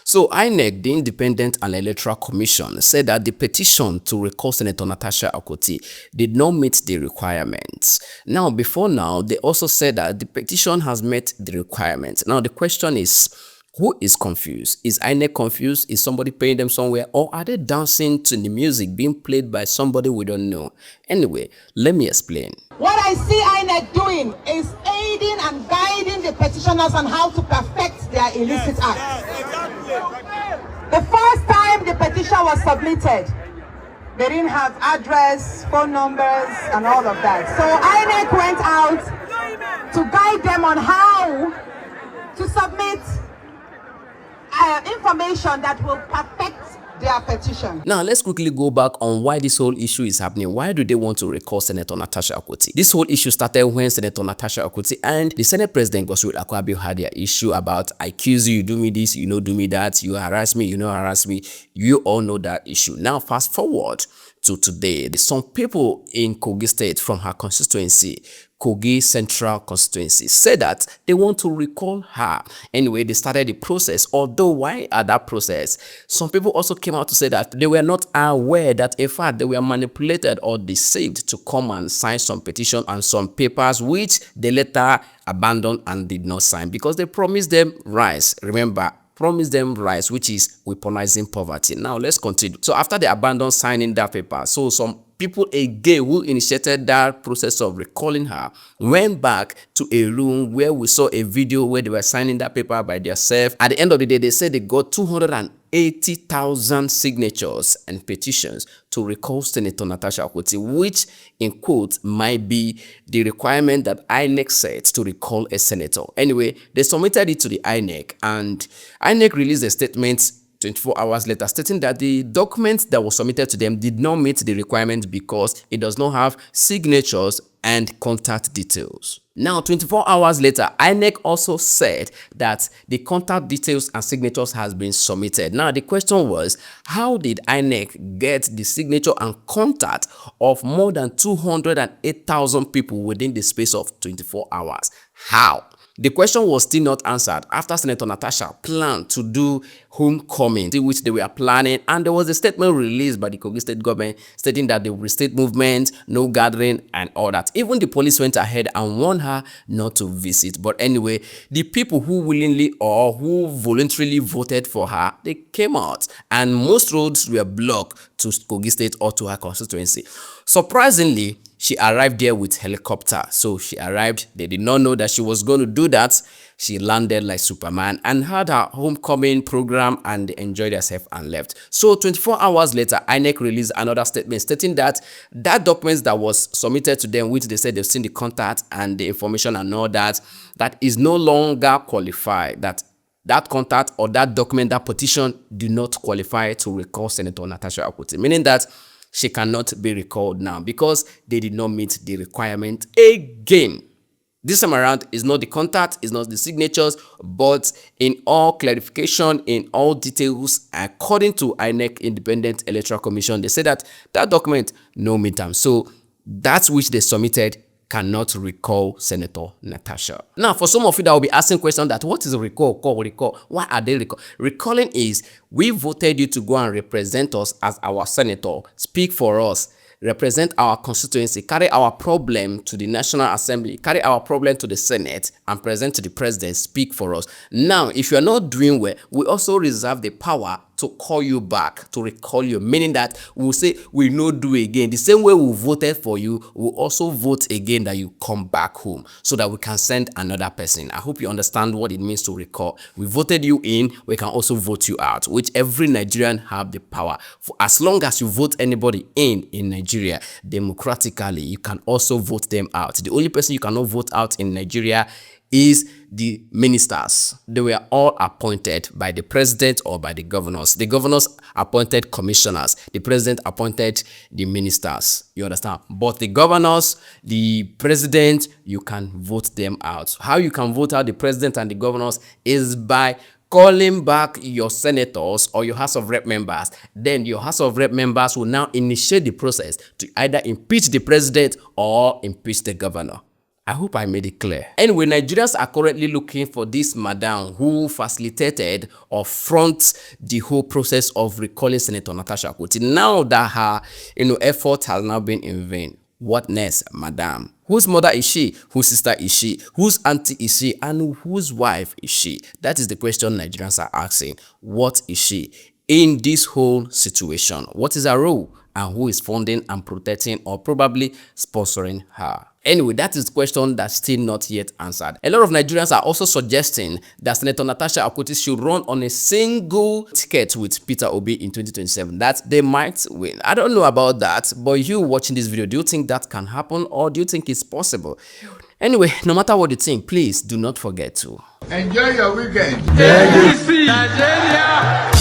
So INEC, the Independent and Electoral Commission, said that the petition to recall Senator Natasha Akoti did not meet the requirements. Now, before now, they also said that the petition has met the requirements. Now, the question is, who is confused? Is INEC confused? Is somebody paying them somewhere? Or are they dancing to the music being played by somebody we don't know? Anyway, let me explain. What I see INEC doing is aiding and guiding the petitioners on how to perfect their illicit act. The first time the petition was submitted, they didn't have address, phone numbers, and all of that. So INEC went out to guide them on how to submit information that will perfect their petition. Now, let's quickly go back on why this whole issue is happening. Why do they want to recall Senator Natasha Akoti? This whole issue started when Senator Natasha Akoti and the Senate President Godswill Akpabio had their issue about, I accuse you, you do me this, you know, do me that, you harass me, you know, harass me. You all know that issue. Now, fast forward to today, some people in Kogi State from her constituency, Kogi Central constituency, said that they want to recall her. Anyway, they started the process. Although, why at that process, some people also came out to say that they were not aware that, in fact, they were manipulated or deceived to come and sign some petition and some papers, which they later abandoned and did not sign because they promised them rice. Remember, promised them rights, which is weaponizing poverty. Now, let's continue. So after they abandoned signing that paper, so some people again who initiated that process of recalling her went back to a room where we saw a video where they were signing that paper by themselves. At the end of the day, they said they got 280,000 signatures and petitions to recall Senator Natasha Akoti, which in quotes might be the requirement that INEC sets to recall a senator. Anyway, they submitted it to the INEC and INEC released a statement 24 hours later stating that the document that was submitted to them did not meet the requirement because it does not have signatures and contact details. Now, 24 hours later, INEC also said that the contact details and signatures has been submitted. Now, the question was, how did INEC get the signature and contact of more than 208,000 people within the space of 24 hours? How? The question was still not answered after Senator Natasha planned to do homecoming, which they were planning, and there was a statement released by the Kogi State government stating that there will be state movement, no gathering, and all that. Even the police went ahead and warned her not to visit. But anyway, the people who willingly or who voluntarily voted for her, they came out, and most roads were blocked to Kogi State or to her constituency. Surprisingly, she arrived there with helicopter. So she arrived, they did not know that she was going to do that. She landed like Superman and had her homecoming program and they enjoyed herself and left. So 24 hours later, INEC released another statement stating that that document that was submitted to them, which they said they've seen the contact and the information and all that, that is no longer qualified, that contact or that document, that petition do not qualify to recall Senator Natasha Akoti, meaning that she cannot be recalled now because they did not meet the requirement again. This time around, is not the contact, is not the signatures, but in all clarification, in all details, according to INEC Independent Electoral Commission, they said that that document no meet them. So that's which they submitted cannot recall Senator Natasha. Now, for some of you that will be asking questions that what is a recall? Why are they recall? Recalling is we voted you to go and represent us as our senator, speak for us, represent our constituency, carry our problem to the National Assembly, carry our problem to the Senate, and present to the president, speak for us. Now, if you are not doing well, we also reserve the power to call you back, to recall you, meaning that we'll say we no do again. The same way we voted for you, we'll also vote again that you come back home so that we can send another person. I hope you understand what it means to recall. We voted you in, we can also vote you out, which every Nigerian have the power. For as long as you vote anybody in Nigeria democratically, you can also vote them out. The only person you cannot vote out in Nigeria is the ministers. They were all appointed by the president or by the governors. The governors appointed commissioners. The president appointed the ministers. You understand? But the governors, the president, you can vote them out. How you can vote out the president and the governors is by calling back your senators or your House of Rep members. Then your House of Rep members will now initiate the process to either impeach the president or impeach the governor. I hope I made it clear. Anyway, Nigerians are currently looking for this madam who facilitated or fronts the whole process of recalling Senator Natasha Akpoti. Now that her effort has now been in vain, what next, madam? Whose mother is she? Whose sister is she? Whose auntie is she? And whose wife is she? That is the question Nigerians are asking. What is she in this whole situation? What is her role? And who is funding and protecting or probably sponsoring her? Anyway, that is the question that's still not yet answered. A lot of Nigerians are also suggesting that Senator Natasha Akpoti should run on a single ticket with Peter Obi in 2027. That they might win. I don't know about that, but you watching this video, do you think that can happen or do you think it's possible? Anyway, no matter what you think, please do not forget to enjoy your weekend. Nigeria!